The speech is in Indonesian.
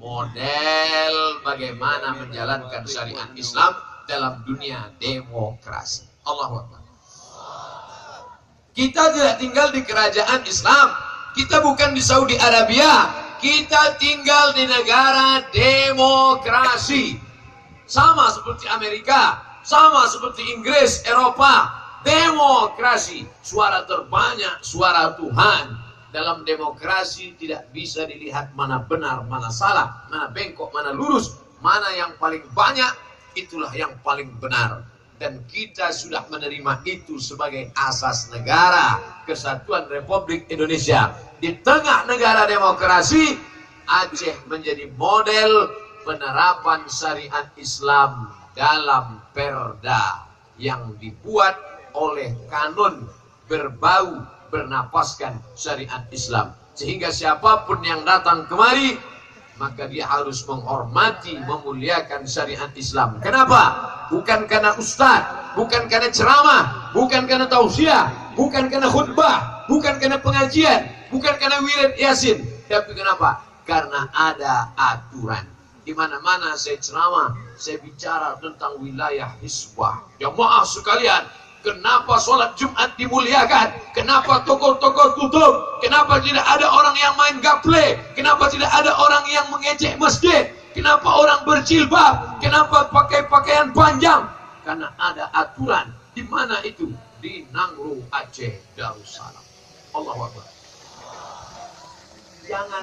model bagaimana menjalankan syariat Islam dalam dunia demokrasi. Allahu Akbar. Kita tidak tinggal di kerajaan Islam, kita bukan di Saudi Arabia, kita tinggal di negara demokrasi. Sama seperti Amerika, sama seperti Inggris, Eropa, demokrasi. Suara terbanyak, suara Tuhan. Dalam demokrasi tidak bisa dilihat mana benar, mana salah, mana bengkok, mana lurus, mana yang paling banyak, itulah yang paling benar. Dan kita sudah menerima itu sebagai asas negara Kesatuan Republik Indonesia. Di tengah negara demokrasi, Aceh menjadi model penerapan syariat Islam dalam perda yang dibuat oleh kanun berbau bernapaskan syariat Islam, sehingga siapapun yang datang kemari maka dia harus menghormati, memuliakan syariat Islam. Kenapa? Bukan karena ustaz, bukan karena ceramah, bukan karena tausiah, bukan karena khutbah, bukan karena pengajian, bukan karena wirid yasin, tapi kenapa? Karena ada aturan. Di mana-mana saya ceramah, saya bicara tentang wilayah hisbah. Jamaah sekalian, kenapa sholat Jumat dimuliakan? Kenapa toko-toko tutup? Kenapa tidak ada orang yang main gaple? Kenapa tidak ada orang yang mengejek masjid? Kenapa orang berjilbab? Kenapa pakai pakaian panjang? Karena ada aturan. Di mana itu? Di Nangro, Aceh Darussalam. Allahu Akbar. Jangan